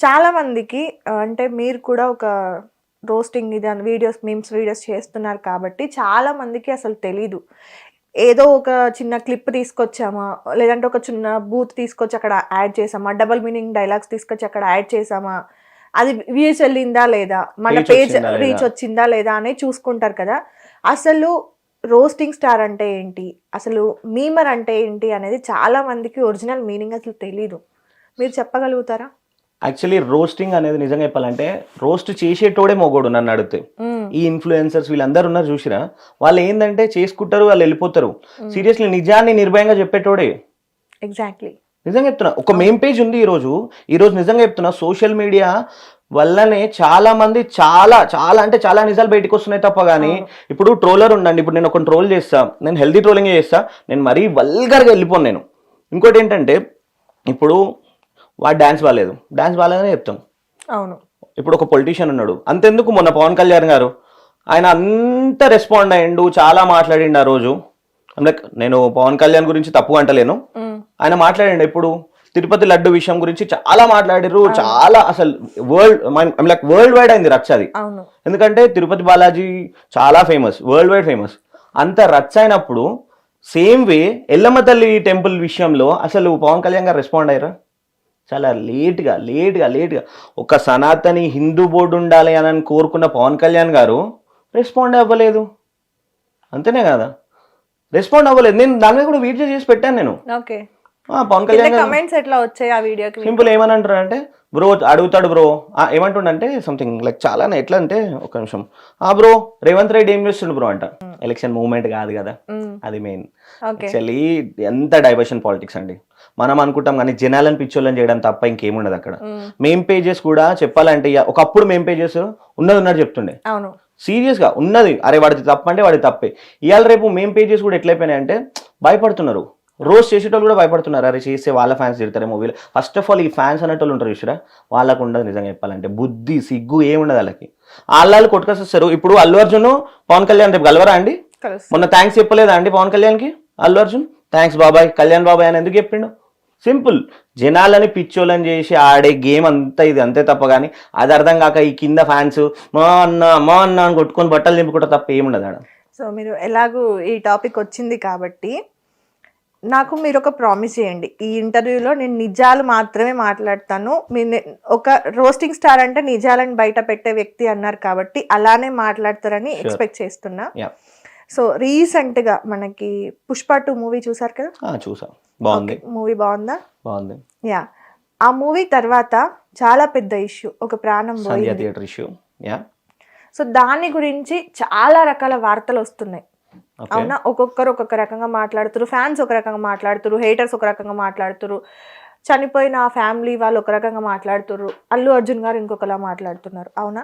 చాలా మందికి అంటే మీరు కూడా ఒక రోస్టింగ్ ఇది వీడియోస్ మీమ్స్ వీడియోస్ చేస్తున్నారు కాబట్టి చాలా మందికి అసలు తెలీదు. ఏదో ఒక చిన్న క్లిప్ తీసుకొచ్చామా, లేదంటే ఒక చిన్న బూత్ తీసుకొచ్చి అక్కడ యాడ్ చేసామా, డబుల్ మీనింగ్ డైలాగ్స్ తీసుకొచ్చి అక్కడ యాడ్ చేసామా, అది వ్యూస్ వెళ్ళిందా లేదా, మన పేజ్ రీచ్ వచ్చిందా లేదా అని చూసుకుంటారు కదా. అసలు రోస్టింగ్ స్టార్ అంటే ఏంటి, అసలు మీమర్ అంటే ఏంటి అనేది చాలా మందికి ఒరిజినల్ మీనింగ్ అసలు తెలీదు. మీరు చెప్పగలుగుతారా? యాక్చువల్లీ రోస్టింగ్ అనేది నిజంగా చెప్పాలంటే రోస్ట్ చేసేటోడే మొగోడు నన్ను అడిగితే. ఈ ఇన్ఫ్లుయెన్సర్స్ వీళ్ళందరూ ఉన్నారు చూసిరా, వాళ్ళు ఏంటంటే చేసుకుంటారు, వాళ్ళు వెళ్ళిపోతారు. సీరియస్లీ నిజాన్ని నిర్భయంగా చెప్పేటోడే. ఎగ్జాక్ట్లీ నిజంగా చెప్తున్నా. ఒక మెయిన్ పేజ్ ఉంది ఈరోజు నిజంగా చెప్తున్నా, సోషల్ మీడియా వల్లనే చాలా మంది చాలా చాలా అంటే చాలా నిజాలు బయటకు వస్తున్నాయి తప్ప. కానీ ఇప్పుడు ట్రోలర్ ఉండండి, ఇప్పుడు నేను ఒక ట్రోల్ చేస్తా, నేను హెల్దీ ట్రోలింగ్ చేస్తా, నేను మరీ వల్గర్గా వెళ్ళిపోను నేను. ఇంకోటి ఏంటంటే ఇప్పుడు వాడు డాన్స్ బాగాలేదని చెప్తాం. అవును. ఇప్పుడు ఒక పొలిటీషియన్ ఉన్నాడు, అంతెందుకు మొన్న పవన్ కళ్యాణ్ గారు ఆయన అంత రెస్పాండ్ అయ్యిండు, చాలా మాట్లాడిండు ఆ రోజు. లైక్ నేను పవన్ కళ్యాణ్ గురించి తప్పు అంటలేను, ఆయన మాట్లాడండి. ఇప్పుడు తిరుపతి లడ్డు విషయం గురించి చాలా మాట్లాడారు, చాలా అసలు వరల్డ్ వైడ్ అయింది రచ్చ అది. ఎందుకంటే తిరుపతి బాలాజీ చాలా ఫేమస్, వరల్డ్ వైడ్ ఫేమస్. అంత రచ్చ అయినప్పుడు సేమ్ వే ఎల్లమ్మ తల్లి టెంపుల్ విషయంలో అసలు పవన్ కళ్యాణ్ గారు రెస్పాండ్ అయ్యారా? చాలా లేట్గా ఒక సనాతని హిందూ బోర్డు ఉండాలి అని కోరుకున్న పవన్ కళ్యాణ్ గారు రెస్పాండ్ అవ్వలేదు. అంతేనే కదా, రెస్పాండ్ అవ్వలేదు. నేను దాని మీద కూడా వీడియో చేసి పెట్టాను నేను. పవన్ కళ్యాణ్ కమెంట్స్ ఎట్లా వచ్చాయి ఆ వీడియోకి? సింపుల్ ఏమని అంటారు అంటే, బ్రో అడుగుతాడు, బ్రో ఏమంటుండంటే సంథింగ్ లైక్ చాలా ఎట్లా అంటే, ఒక నిమిషం, బ్రో రేవంత్ రెడ్డి ఏం చేస్తుండు బ్రో అంట. ఎలక్షన్ మూవ్మెంట్ కాదు కదా అది మెయిన్. యాక్చువల్లీ ఎంత డైవర్షన్ పాలిటిక్స్ అండి. మనం అనుకుంటాం కానీ జనాలను పిచ్చోళ్ళని చేయడం తప్ప ఇంకేముండదు అక్కడ. మేం పేజెస్ కూడా చెప్పాలంటే ఒకప్పుడు మేం పేజెస్ ఉన్నది చెప్తుండే, సీరియస్ గా ఉన్నది. అరే వాడిది తప్ప అంటే వాడి తప్పే. ఇవాళ రేపు మేం పేజెస్ కూడా ఎట్లయిపోయినాయి అంటే భయపడుతున్నారు. రోజు చేసేటోళ్ళు కూడా భయపడుతున్నారు, అరే చేస్తే వాళ్ళ ఫ్యాన్స్ తిడతారే మూవీలో. ఫస్ట్ ఆఫ్ ఆల్ ఈ ఫ్యాన్స్ అనేటోళ్ళు ఉంటారు చూసారా, వాళ్ళకు ఉండదు నిజంగా చెప్పాలంటే బుద్ధి సిగ్గు ఏముండదు వాళ్ళకి. వాళ్ళు కొట్టుకొస్తారు. ఇప్పుడు అల్లు అర్జున్ పవన్ కళ్యాణ్ రేపు కలవరా అండి? మొన్న థ్యాంక్స్ చెప్పలేదా అండి పవన్ కళ్యాణ్ కి? అల్లు అర్జున్ థ్యాంక్స్ బాబాయ్ కళ్యాణ్ బాబాయ్ అని ఎందుకు చెప్పిండు? సింపుల్, జనాలని పిచ్చోళ్ళని చేసి ఆడే గేమ్ అంతా ఇది అంతే తప్ప. కానీ అది అర్థం కాక ఈ కింద ఫ్యాన్స్ మా అన్న అని కొట్టుకొని బట్టలు దింపుకుంటా తప్ప ఏముండదు ఆడ. సో మీరు ఎలాగూ ఈ టాపిక్ వచ్చింది కాబట్టి నాకు మీరు ఒక ప్రామిస్ చేయండి, ఈ ఇంటర్వ్యూలో నేను నిజాలు మాత్రమే మాట్లాడతాను. మీరు ఒక రోస్టింగ్ స్టార్ అంటే నిజాలను బయట పెట్టే వ్యక్తి అన్నారు కాబట్టి అలానే మాట్లాడతారని ఎక్స్పెక్ట్ చేస్తున్నా. సో రీసెంట్ గా మనకి పుష్ప 2 మూవీ చూసారు కదా? చూసా, బాగుంది. మూవీ బాగుందా? బాగుంది. యా, ఆ మూవీ తర్వాత చాలా పెద్ద ఇష్యూ, ఒక ప్రాణం పోయింది. సో దాని గురించి చాలా రకాల వార్తలు వస్తున్నాయి, అవునా? ఒక్కొక్కరు ఒక్కొక్క రకంగా మాట్లాడుతారు, ఫ్యాన్స్ ఒక రకంగా మాట్లాడుతారు, హేటర్స్ ఒక రకంగా మాట్లాడుతారు, చనిపోయిన ఆ ఫ్యామిలీ వాళ్ళు ఒక రకంగా మాట్లాడుతారు, అల్లు అర్జున్ గారు ఇంకొకలా మాట్లాడుతున్నారు, అవునా?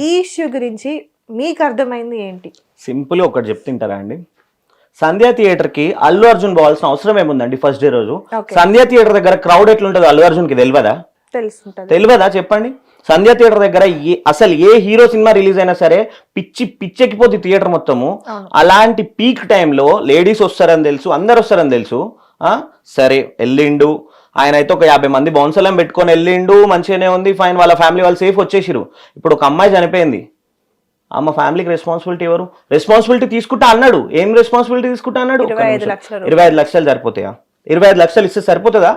ఈ ఇష్యూ గురించి మీకు అర్థమైంది ఏంటి? సింపుల్ ఒకటి చెప్తుంటారా అండి, సంధ్యా థియేటర్ కి అల్లు అర్జున్ పోవాల్సిన అవసరం ఏముందండి? ఫస్ట్ డే రోజు సంధ్యా థియేటర్ దగ్గర క్రౌడ్ ఎట్లుంటుందో అల్లు అర్జున్ కి తెలియదా చెప్పండి? సంధ్యా థియేటర్ దగ్గర అసలు ఏ హీరో సినిమా రిలీజ్ అయినా సరే పిచ్చెక్కిపోతుంది థియేటర్ మొత్తము. అలాంటి పీక్ టైంలో లేడీస్ వస్తారని తెలుసు, అందరు వస్తారని తెలుసు. సరే వెళ్ళిండు ఆయన, అయితే ఒక 50 మంది బౌన్సర్లను పెట్టుకొని వెళ్ళిండు, మంచిగానే ఉంది, ఫైన్. వాళ్ళ ఫ్యామిలీ వాళ్ళు సేఫ్ వచ్చేసిరు. ఇప్పుడు ఒక అమ్మాయి చనిపోయింది, అమ్మ ఫ్యామిలీకి రెస్పాన్సిబిలిటీ ఎవరు? రెస్పాన్సిబిలిటీ తీసుకుంటా అన్నాడు. ఏం రెస్పాన్సిబిలిటీ తీసుకుంటా అన్నాడు? 25 లక్షలు సరిపోతాయా? 25 లక్షలు ఇస్తే సరిపోతుందా?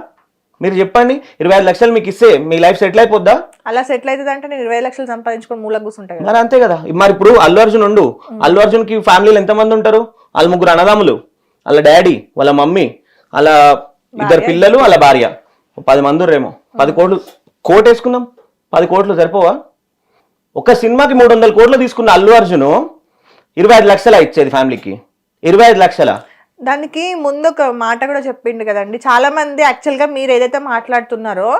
మీరు చెప్పండి. 25 లక్షలు మీకు ఇస్తే మీ లైఫ్ సెటిల్ అయిపోద్దా? అలా సెటిల్ అవుతుంది అంటే నేను 20 లక్షలు సంపాదించుకొని మూలకు కూర్చుంటాను మరి, అంతే కదా. మరి ఇప్పుడు అల్లు అర్జున్ ఉండు, అల్లు అర్జున్ కి ఫ్యామిలీలో ఎంతమంది ఉంటారు? వాళ్ళ 3 అన్నదమ్ములు, వాళ్ళ డాడీ, వాళ్ళ మమ్మీ, వాళ్ళ 2 పిల్లలు, వాళ్ళ భార్య, 10 మంది ఉర్రేమో. 10 కోట్లు కోట్ వేసుకుందాం, 10 కోట్లు సరిపోవా? ఒక సినిమాకి 300 కోట్లు తీసుకున్న అల్లు అర్జున్ 25 లక్షల ఇచ్చేది ఫ్యామిలీకి? 25 లక్షల. దానికి ముందు ఒక మాట కూడా చెప్పిండు కదండి, చాలా మంది యాక్చువల్గా మీరు ఏదైతే మాట్లాడుతున్నారో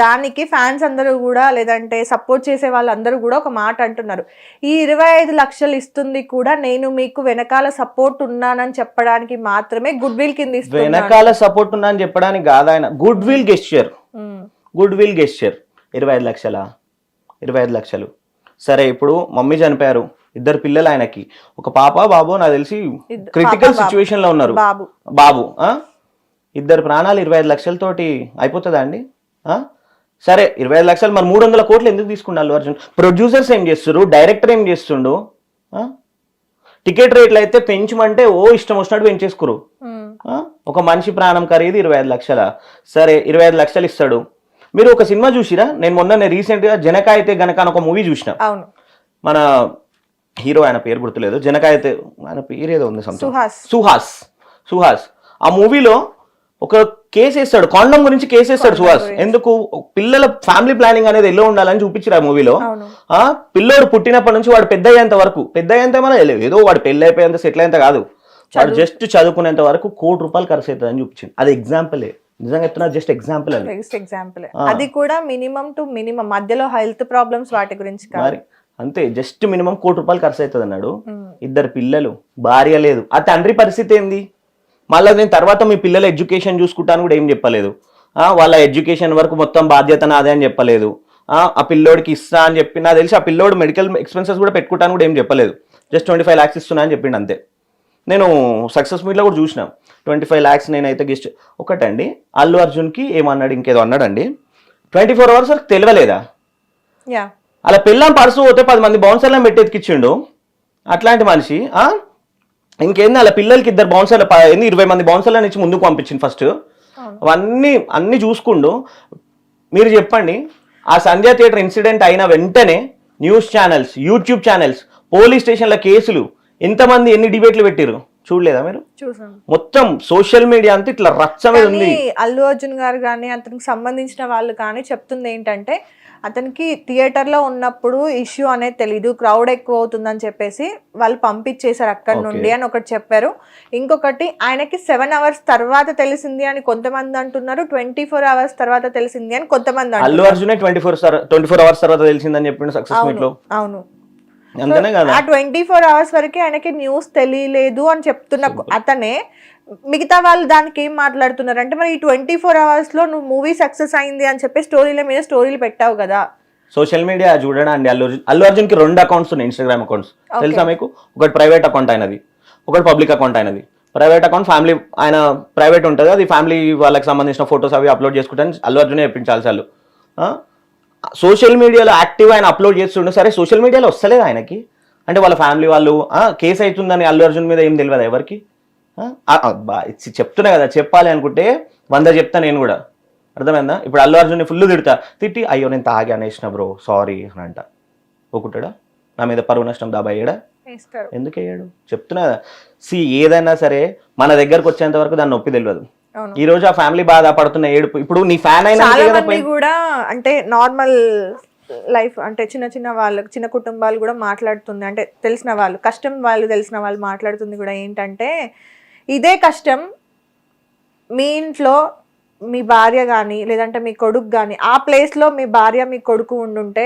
దానికి ఫ్యాన్స్ అందరూ కూడా, లేదంటే సపోర్ట్ చేసే వాళ్ళందరూ కూడా ఒక మాట అంటున్నారు, ఈ 25 లక్షలు ఇస్తుంది కూడా నేను మీకు వెనకాల సపోర్ట్ ఉన్నానని చెప్పడానికి మాత్రమే, గుడ్ విల్ కింద ఇస్తున్నా. వెనకాల సపోర్ట్ ఉన్నా అని చెప్పడానికి కాదు ఆయన, గుడ్ విల్ గెస్చర్. 25 లక్షల, 25 లక్షలు. సరే ఇప్పుడు మమ్మీ చనిపోయారు, 2 పిల్లలు ఆయనకి, ఒక పాప బాబు, నాకు తెలిసి క్రిటికల్ సిచ్యువేషన్ లో ఉన్నారు. బాబు 2 ప్రాణాలు 25 లక్షలతోటి అయిపోతుందా అండి? సరే 25 లక్షలు మరి 300 కోట్లు ఎందుకు తీసుకుండు అల్లు అర్జున్? ప్రొడ్యూసర్స్ ఏం చేస్తారు, డైరెక్టర్ ఏం చేస్తుండు? టికెట్ రేట్లు అయితే పెంచమంటే ఇష్టం వచ్చినట్టు పెంచేసుకోరు. ఒక మనిషి ప్రాణం ఖరీదు 25 లక్షల. సరే 25 లక్షలు ఇస్తాడు. మీరు ఒక సినిమా చూసిరా? నేను రీసెంట్ గా జనకాయతే గనక అని ఒక మూవీ చూసిన. మన హీరో ఆయన పేరు గుర్తులేదు, జనకాయతే ఆయన పేరు ఏదో ఉంది, సుహాస్. ఆ మూవీలో ఒక కేసు వేస్తాడు, కాండమ్ గురించి కేసు వేస్తాడు సుహాస్. ఎందుకు? పిల్లల ఫ్యామిలీ ప్లానింగ్ అనేది ఎలా ఉండాలని చూపించారు ఆ మూవీలో. పిల్లోడు పుట్టినప్పటి నుంచి వాడు పెద్ద అయ్యేంత వరకు, పెద్ద అయ్యేంత మన ఏదో వాడు పెళ్లి అయిపోయేంత సెటిల్ అయ్యేంత కాదు, వాడు జస్ట్ చదువుకునేంత వరకు ₹1,00,00,000 ఖర్చు అవుతుంది అని చూపించింది. అది ఎగ్జాంపులే, నిజంగా చెప్తున్నా, జస్ట్ ఎగ్జాంపుల్. అది కూడా మినిమం టు మినిమం, మధ్యలో హెల్త్ ప్రాబ్లమ్స్ వాటి గురించి మరి అంతే, జస్ట్ మినిమం ₹1,00,00,000 ఖర్చు అవుతుంది అన్నాడు. 2 పిల్లలు, భార్య లేదు. ఆ తండ్రి పరిస్థితి ఏంది? మళ్ళీ నేను తర్వాత మీ పిల్లల ఎడ్యుకేషన్ చూసుకుంటాను కూడా ఏం చెప్పలేదు. వాళ్ళ ఎడ్యుకేషన్ వరకు మొత్తం బాధ్యత నాదే అని చెప్పలేదు. ఆ పిల్లోడికి ఇస్తా అని చెప్పి, నాకు తెలిసి ఆ పిల్లోడు మెడికల్ ఎక్స్పెన్సెస్ కూడా పెట్టుకుంటాను కూడా ఏం చెప్పలేదు. జస్ట్ 25 lakhs ఇస్తున్నా అని చెప్పిండు అంతే. నేను సక్సెస్ మీట్లో కూడా చూసిన 25 lakhs నేనైతే గిస్ట్. ఒకటండి, అల్లు అర్జున్కి ఏమన్నాడు, ఇంకేదో అన్నాడండి, 24 hours వరకు తెలియలేదా? అలా పిల్లం పర్సు పోతే 10 మంది బౌన్సర్లను పెట్టి ఎత్తికిచ్చిండు. అట్లాంటి మనిషి ఇంకేంది, అలా పిల్లలకి 2 బౌన్సర్లు 20 మంది బౌన్సర్లను ఇచ్చి ముందుకు పంపించింది ఫస్ట్. అన్నీ చూసుకుండు. మీరు చెప్పండి, ఆ సంధ్య థియేటర్ ఇన్సిడెంట్ అయిన వెంటనే news channels, YouTube channels, police స్టేషన్ల కేసులు, ఎంతమంది ఎన్ని డిబేట్లు పెట్టిరు చూడలేదా మీరు? మొత్తం సోషల్ మీడియా అంతా ఇట్లా రచ్చ మీద ఉంది. అల్లు అర్జున్ గారు కానీ అతనికి సంబంధించిన వాళ్ళు కానీ చెప్తుంది ఏంటంటే, అతనికి థియేటర్లో ఉన్నప్పుడు ఇష్యూ అనేది తెలీదు, క్రౌడ్ ఎక్కువ అవుతుందని చెప్పేసి వాళ్ళు పంపించేశారు అక్కడి నుండి అని ఒకటి చెప్పారు. ఇంకొకటి, ఆయనకి 7 hours తర్వాత తెలిసింది అని కొంతమంది అంటున్నారు, 24 hours తర్వాత తెలిసింది అని కొంతమంది. అల్లు అర్జునే 24 hours తర్వాత తెలిసిందని చెప్పిండు సక్సెస్ మీట్ లో. అవును, ఆ 24 hours వరకు ఆయనకి న్యూస్ తెలియలేదు అని చెప్తున్న అతనే, మిగతా వాళ్ళు దానికి ఏం మాట్లాడుతున్నారు అంటే, మరి ఈ 24 hours లో నువ్వు మూవీ సక్సెస్ అయింది అని చెప్పి స్టోరీల మీద స్టోరీలు పెట్టావు కదా. సోషల్ మీడియా చూడండి, అల్లు అర్జున్ కి 2 అకౌంట్స్ ఉన్నాయి, ఇన్స్టాగ్రామ్ అకౌంట్స్, తెలుసా మీకు? ఒకటి ప్రైవేట్ అకౌంట్ అయినది, ఒకటి పబ్లిక్ అకౌంట్ అయినది. ప్రైవేట్ అకౌంట్ ఫ్యామిలీ, ఆయన ప్రైవేట్ ఉంటుంది, అది ఫ్యామిలీ వాళ్ళకి సంబంధించిన ఫొటోస్ అవి అప్లోడ్ చేసుకుంటాను అల్లు అర్జునే చెప్పించాలి చాలు. సోషల్ మీడియాలో యాక్టివ్ ఆయన అప్లోడ్ చేస్తుండే. సరే సోషల్ మీడియాలో వస్తలేదు ఆయనకి అంటే, వాళ్ళ ఫ్యామిలీ వాళ్ళు కేసు అవుతుందని అల్లు అర్జున్ మీద ఏం తెలియదు ఎవరికి? చెప్తున్నా కదా, చెప్పాలి అనుకుంటే 100 చెప్తా నేను కూడా, అర్థమైందా? ఇప్పుడు అల్లు అర్జున్ని ఫుల్ తిట్టి అయ్యో నేను తాగి అనేసిన బ్రో సారీ అని అంట, ఒక్కటాడా? నా మీద పరువు నష్టం దాబా అయ్యాడా? ఎందుకు అయ్యాడు? చెప్తున్నా కదా, ఏదైనా సరే మన దగ్గరకు వచ్చేంత వరకు దాన్ని నొప్పి తెలియదు. ఈ రోజు ఆ ఫ్యామిలీ బాధ పడుతున్న ఏడుపు, ఇప్పుడు నీ ఫ్యాన్ అయినా కూడా అంటే నార్మల్ లైఫ్ అంటే చిన్న వాళ్ళకి, చిన్న కుటుంబాలు కూడా మాట్లాడుతుంది, అంటే తెలిసిన వాళ్ళు, కష్టం వాళ్ళు తెలిసిన వాళ్ళు మాట్లాడుతుంది కూడా ఏంటంటే, ఇదే కష్టం మీ ఇంట్లో మీ భార్య కానీ లేదంటే మీ కొడుకు కానీ ఆ ప్లేస్లో మీ భార్య మీ కొడుకు ఉండుంటే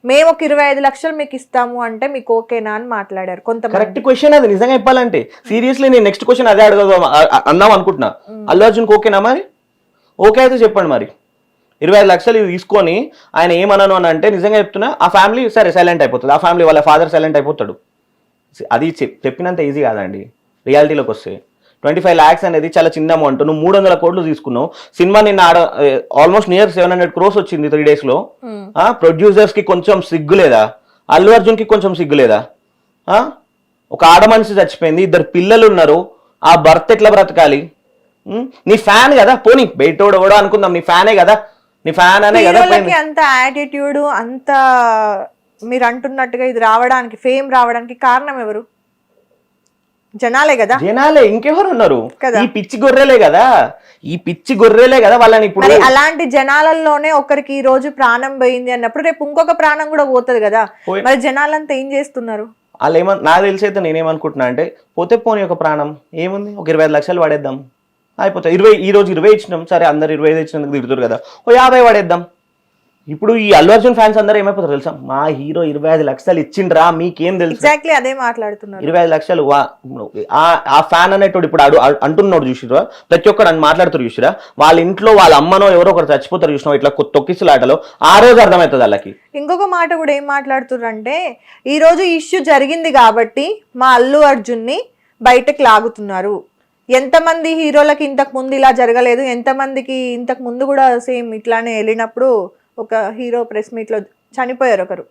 మేము ఒక 25 లక్షలు మీకు ఇస్తాము అంటే మీకు ఓకేనా అని మాట్లాడారు కొంత. కరెక్ట్ క్వశ్చన్ అది, నిజంగా చెప్పాలంటే సీరియస్లీ. నేను నెక్స్ట్ క్వశ్చన్ అదే అందాం అనుకుంటున్నా, అల్లు అర్జున్కి ఓకేనా? మరి ఓకే అయితే చెప్పండి. మరి 25 లక్షలు తీసుకొని ఆయన ఏమన్నాను అని అంటే, నిజంగా చెప్తున్నా, ఆ ఫ్యామిలీ సరే సైలెంట్ అయిపోతుంది, ఆ ఫ్యామిలీ వాళ్ళ ఫాదర్ సైలెంట్ అయిపోతాడు. అది చెప్పినంత ఈజీ కాదండి రియాలిటీలోకి వస్తే. 25 lakhs అనేది చాలా చిన్న అమౌంట్. నువ్వు 300 కోట్లు తీసుకున్నావు. సినిమా నిన్న ఆల్మోస్ట్ నియర్ 700 crores వచ్చింది 3 days లో. ప్రొడ్యూసర్స్ కి కొంచెం సిగ్గు లేదా? అల్లు అర్జున్ కి కొంచెం సిగ్గు లేదా? ఒక ఆడ మనిషి చచ్చిపోయింది, 2 పిల్లలు ఉన్నారు, ఆ భర్త ఎట్లా బ్రతకాలి? నీ ఫ్యాన్ కదా, పోనీ బయటోడు ఎవడో అనుకుందాం, నీ ఫ్యానే కదా, నీ ఫ్యాన్ అనే కదా. అంత యాటిట్యూడ్, అంత మీరు అంటున్నట్టుగా ఇది రావడానికి, ఫేమ్ రావడానికి కారణం ఎవరు? జనాలే కదా. జనాలే, ఇంకెవరు ఉన్నారు? ఈ పిచ్చి గొర్రెలే కదా, ఈ పిచ్చి గొర్రెలే కదా వాళ్ళని. ఇప్పుడు అలాంటి జనాలలోనే ఒకరికి ఈ రోజు ప్రాణం పోయింది అన్నప్పుడు రేపు ఇంకొక ప్రాణం కూడా పోతుంది కదా. మరి జనాలంతా ఏం చేస్తున్నారు? వాళ్ళు నాకు తెలిసి అయితే నేనేమనుకుంటున్నా అంటే, పోతే పోనీ ఒక ప్రాణం ఏముంది, ఒక 25 లక్షలు వాడేద్దాం అయిపోతాయి. ఈ రోజు 20 ఇచ్చినాం, సరే అందరు 25 ఇచ్చినందుకు తిడుతారు కదా, ఓ 50 వాడేద్దాం. ఇప్పుడు ఈ అల్లు అర్జున్ ఫ్యాన్స్ అందరూ ఏమైపోతారు తెలుసా? మా హీరో 25 లక్షలు ఇచ్చిండ్రా, మీకేం తెలుసు? ఎగ్జాక్ట్లీ అదే మాట్లాడుతున్నారు. 25 లక్షలు ఆ ఫ్యాన్ అనేటోడు ఇప్పుడు అంటున్నాడు చూసిరా, ప్రతి ఒక్కడు అని మాట్లాడుతారు చూసిరా, వాళ్ళ ఇంట్లో వాళ్ళ అమ్మనో ఎవరో ఒకరు చచ్చిపోతారు చూసినా ఇట్లా తొక్కిసలాటలో, ఆ రోజు అర్థమవుతుంది వాళ్ళకి. ఇంకొక మాట కూడా ఏం మాట్లాడుతున్నారు అంటే, ఈ రోజు ఇష్యూ జరిగింది కాబట్టి మా అల్లు అర్జున్ని బయటకు లాగుతున్నారు. ఎంతమంది హీరోలకి ఇంతకు ముందు ఇలా జరగలేదు, ఎంతమందికి ఇంతకు ముందు కూడా సేమ్ ఇట్లానే వెళ్ళినప్పుడు ఒక హీరో ప్రెస్ మీట్ లో చనిపోయారు ఒకరు.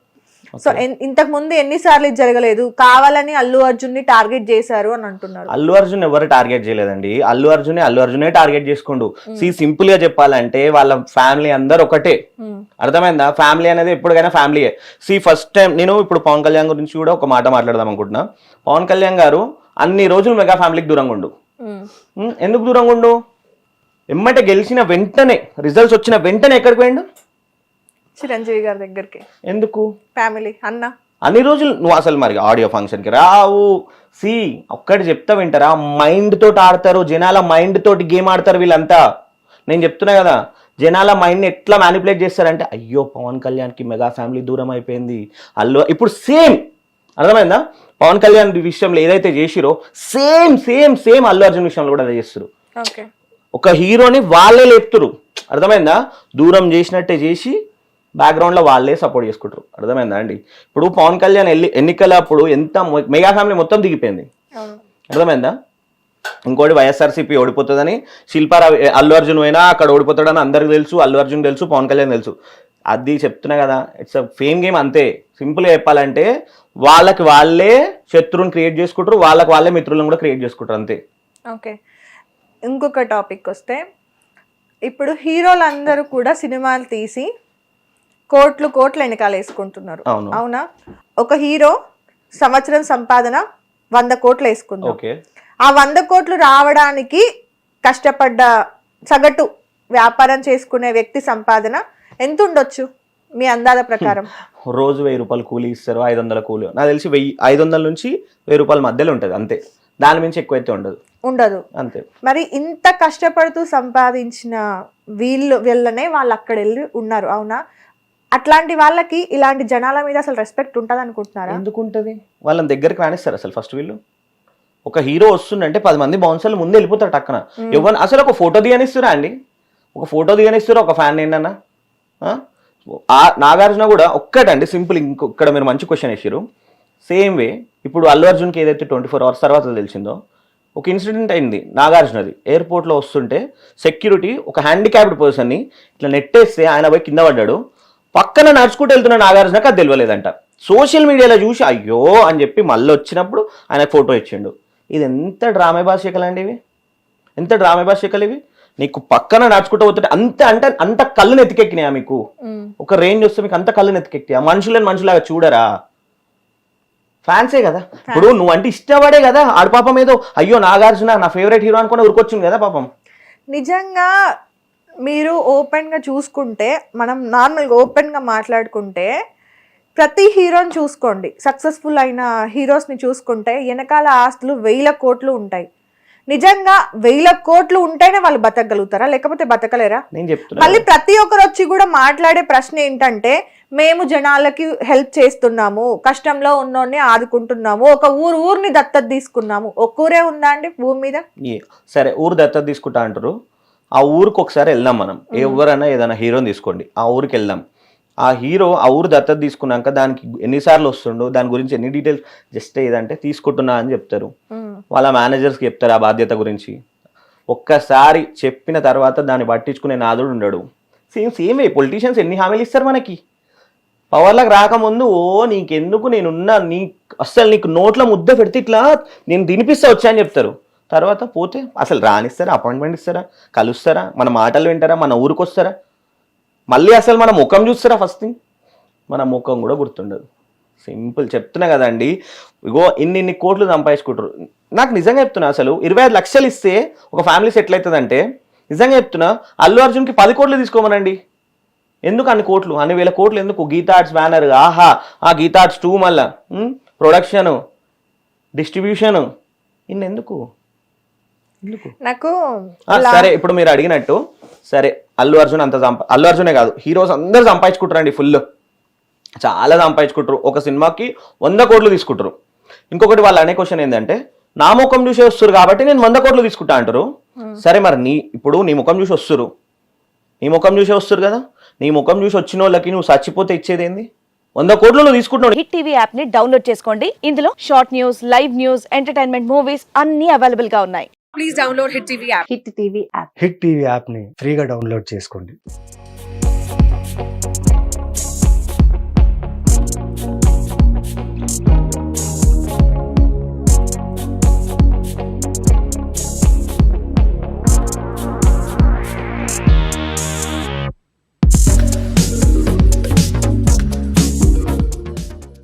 సో ఇంతకు ముందు ఎన్నిసార్లు ఇది జరగలేదు, కావాలని అల్లు అర్జున్ ని టార్గెట్ చేశారు అని అంటున్నారు. అల్లు అర్జున్ ఎవరు టార్గెట్ చేయలేదండి, అల్లు అర్జునే టార్గెట్ చేసుకుండు. సింపుల్ గా చెప్పాలంటే వాళ్ళ ఫ్యామిలీ అందరు ఒకటే, అర్థమైందా? ఫ్యామిలీ అనేది ఎప్పటికైనా ఫ్యామిలీయే. ఫస్ట్ టైం నేను ఇప్పుడు పవన్ కళ్యాణ్ గురించి కూడా ఒక మాట మాట్లాడదాం అనుకుంటున్నా. పవన్ కళ్యాణ్ గారు అన్ని రోజులు మెగా ఫ్యామిలీకి దూరంగా ఉండు. ఎందుకు దూరంగా ఉండు? ఎమ్మటే గెలిచిన వెంటనే, రిజల్ట్స్ వచ్చిన వెంటనే ఎక్కడికి పోయిండు? చిరంజీవి గారి దగ్గరికి. ఎందుకు? ఫ్యామిలీ అన్ని రోజులు నువ్వు అసలు మరి ఆడియో ఫంక్షన్ కి రావు. ఒక్కటి చెప్తా వింటారా? మైండ్ తోటి ఆడతారు జనాల, మైండ్ తోటి గేమ్ ఆడతారు వీళ్ళంతా. నేను చెప్తున్నా కదా, జనాల మైండ్ ని ఎట్లా మ్యానిపులేట్ చేస్తారంటే, అయ్యో పవన్ కళ్యాణ్ కి మెగా ఫ్యామిలీ దూరం అయిపోయింది, ఇప్పుడు సేమ్ అర్థమైందా? పవన్ కళ్యాణ్ విషయంలో ఏదైతే చేసిరో same same same Allu Arjun విషయంలో కూడా అదే చేస్తారు. ఒక హీరోని వాళ్ళే లేపుతారు, అర్థమైందా? దూరం చేసినట్టే చేసి బ్యాక్గ్రౌండ్ లో వాళ్ళే సపోర్ట్ చేసుకుంటారు, అర్థమైందా అండి? ఇప్పుడు పవన్ కళ్యాణ్ ఎన్నికలప్పుడు ఎంత మెగా ఫ్యామిలీ మొత్తం దిగిపోయింది, అర్థమైందా? ఇంకోటి వైఎస్ఆర్సీపీ ఓడిపోతుందని శిల్పారావు అల్లు అర్జున్ అయినా అక్కడ ఓడిపోతాడని అందరికి తెలుసు, అల్లు అర్జున్ తెలుసు, పవన్ కళ్యాణ్ తెలుసు. అది చెప్తున్నా కదా, ఇట్స్ అ ఫేమ్ గేమ్ అంతే. సింపుల్గా చెప్పాలంటే వాళ్ళకి వాళ్ళే శత్రువుని క్రియేట్ చేసుకుంటారు, వాళ్ళకి వాళ్ళే మిత్రులను కూడా క్రియేట్ చేసుకుంటారు, అంతే. ఓకే, ఇంకొక టాపిక్ వస్తే, ఇప్పుడు హీరోలందరూ కూడా సినిమాలు తీసి కోట్లు వెనకాల వేసుకుంటున్నారు, అవునా? ఒక హీరో సంవత్సరం సంపాదన 100 కోట్లు వేసుకుందాం. ఆ 100 కోట్లు రావడానికి కష్టపడ్డ సగటు వ్యాపారం చేసుకునే వ్యక్తి సంపాదన ఎంత ఉండొచ్చు మీ అందాల ప్రకారం? రోజు 1000 రూపాయలు కూలీ ఇస్తారు, 500 కూలీ, నాకు తెలిసి 500 నుంచి 1000 రూపాయల మధ్యలో ఉంటుంది, అంతే. దాని మించి ఎక్కువైతే ఉండదు, అంతే. మరి ఇంత కష్టపడుతూ సంపాదించిన వీళ్ళనే వాళ్ళు అక్కడ వెళ్ళి ఉన్నారు, అవునా? అట్లాంటి వాళ్ళకి ఇలాంటి జనాల మీద అసలు రెస్పెక్ట్ ఉంటుంది అనుకుంటున్నారా? ఎందుకు ఉంటుంది? వాళ్ళని దగ్గరికి రానిస్తారు అసలు? ఫస్ట్ వీళ్ళు ఒక హీరో వస్తుందంటే 10 మంది బౌన్సర్లు ముందే వెళ్ళిపోతారు టక్కన. ఎవరు అసలు ఒక ఫోటో దిగనిస్తారా అండి? ఒక ఫోటో దిగనిస్తారా ఒక ఫ్యాన్ ఏంటన్నా? నాగార్జున కూడా ఒక్కటండి, సింపుల్. ఇక్కడ మీరు మంచి క్వశ్చన్ వేసారు. సేమ్ వే ఇప్పుడు అల్లు అర్జున్కి ఏదైతే 24 అవర్స్ తర్వాత తెలిసిందో, ఒక ఇన్సిడెంట్ అయింది నాగార్జునది. ఎయిర్పోర్ట్లో వస్తుంటే సెక్యూరిటీ ఒక హ్యాండిక్యాప్డ్ పర్సన్ని ఇట్లా నెట్టేస్తే ఆయన పోయి కింద పడ్డాడు. పక్కన నడుచుకుంటూ వెళ్తున్న నాగార్జునకు అది తెలియలేదంట. సోషల్ మీడియాలో చూసి అయ్యో అని చెప్పి మళ్ళీ వచ్చినప్పుడు ఆయన ఫోటో ఇచ్చిండు. ఇది ఎంత డ్రామా భాషికలు అండి ఇవి, ఎంత డ్రామా భాషికలు ఇవి. నీకు పక్కన నడుచుకుంటూ పోతుంటే అంత కళ్ళుని ఎత్తికెక్కినాయా మీకు? ఒక రేంజ్ వస్తే మీకు అంత కళ్ళుని ఎత్తికెక్కియా? మనుషులాగా చూడరా? ఫ్యాన్సే కదా. ఇప్పుడు నువ్వు అంటే ఇష్టపడే కదా ఆడు, పాపం ఏదో అయ్యో నాగార్జున నా ఫేవరెట్ హీరో అనుకుని ఉరికొచ్చింది కదా పాపం. నిజంగా మీరు ఓపెన్గా చూసుకుంటే, మనం నార్మల్గా ఓపెన్గా మాట్లాడుకుంటే, ప్రతి హీరోని చూసుకోండి, సక్సెస్ఫుల్ అయిన హీరోస్ని చూసుకుంటే వెనకాల ఆస్తులు 1000 కోట్లు ఉంటాయి. నిజంగా 1000 కోట్లు ఉంటేనే వాళ్ళు బతకగలుగుతారా, లేకపోతే బతకలేరా? మళ్ళీ ప్రతి ఒక్కరు వచ్చి కూడా మాట్లాడే ప్రశ్న ఏంటంటే, మేము జనాలకి హెల్ప్ చేస్తున్నాము, కష్టంలో ఉన్నోడిని ఆదుకుంటున్నాము, ఒక ఊరిని దత్తత తీసుకున్నాము. ఒక్క ఊరే ఉందా అండి భూమి మీద? సరే, ఊరు దత్తత తీసుకుంటా అంటారు. ఆ ఊరికి ఒకసారి వెళ్దాం మనం. ఎవరైనా ఏదైనా హీరోని తీసుకోండి, ఆ ఊరికి వెళ్దాం. ఆ హీరో ఆ ఊరు దత్తత తీసుకున్నాక దానికి ఎన్నిసార్లు వస్తుండో, దాని గురించి ఎన్ని డీటెయిల్స్, జస్ట్ ఏదంటే తీసుకుంటున్నా అని చెప్తారు. వాళ్ళ మేనేజర్స్కి చెప్తారు ఆ బాధ్యత గురించి. ఒక్కసారి చెప్పిన తర్వాత దాన్ని పట్టించుకునే నాదుడు ఉండడు. సేమ్ పొలిటీషియన్స్ ఎన్ని హామీలు ఇస్తారు మనకి? పవర్లకు రాకముందు నీకెందుకు నేనున్నా, అస్సలు నీకు నోట్లో ముద్ద పెడితే ఇట్లా నేను తినిపిస్తా వచ్చా అని చెప్తారు. తర్వాత పోతే అసలు రానిస్తారా? అపాయింట్మెంట్ ఇస్తారా? కలుస్తారా? మన మాటలు వింటారా? మన ఊరికి వస్తారా? మళ్ళీ అసలు మన ముఖం చూస్తారా? ఫస్ట్ థింగ్ మన ముఖం కూడా గుర్తుండదు. సింపుల్ చెప్తున్నా కదండి. ఇగో ఇన్ని కోట్లు సంపాదించుకుంటారు. నాకు నిజంగా చెప్తున్నా, అసలు 25 లక్షలు ఇస్తే ఒక ఫ్యామిలీ సెటిల్ అవుతుందంటే, నిజంగా చెప్తున్నా అల్లు అర్జున్కి 10 కోట్లు తీసుకోమనండి. ఎందుకు అన్ని కోట్లు, అన్ని 1000 కోట్లు ఎందుకు? గీతా ఆర్ట్స్ బ్యానర్, ఆహా, ఆ గీతా ఆర్ట్స్ 2 మళ్ళా ప్రొడక్షను, డిస్ట్రిబ్యూషను, ఇన్నెందుకు? నాకు సరే, ఇప్పుడు మీరు అడిగినట్టు సరే, అల్లు అర్జున్ అల్లు అర్జునే కాదు, హీరోస్ అందరు సంపాదించుకుంటారండి, ఫుల్ చాలా సంపాదించుకుంటారు. ఒక సినిమాకి 100 కోట్లు తీసుకుంటారు. ఇంకొకటి వాళ్ళు అనే క్వశ్చన్ ఏంటంటే, నా ముఖం చూసి వస్తారు కాబట్టి నేను 100 కోట్లు తీసుకుంటా అంటారు. సరే, మరి ఇప్పుడు నీ ముఖం చూసి వస్తారు, నీ ముఖం చూసి వస్తారు కదా, నీ ముఖం చూసి వచ్చిన వాళ్ళకి నువ్వు చచ్చిపోతే ఇచ్చేది ఏంది? 100 కోట్లు నువ్వు తీసుకుంటున్నావు. హిట్ టీవీ యాప్ ని డౌన్లోడ్ చేసుకోండి. ఇందులో short news, live news, entertainment movies అన్ని అవైలబుల్ గా ఉన్నాయి. Please download hit TV app. Hit TV app ని ఫ్రీగా డౌన్లోడ్ చేసుకోండి.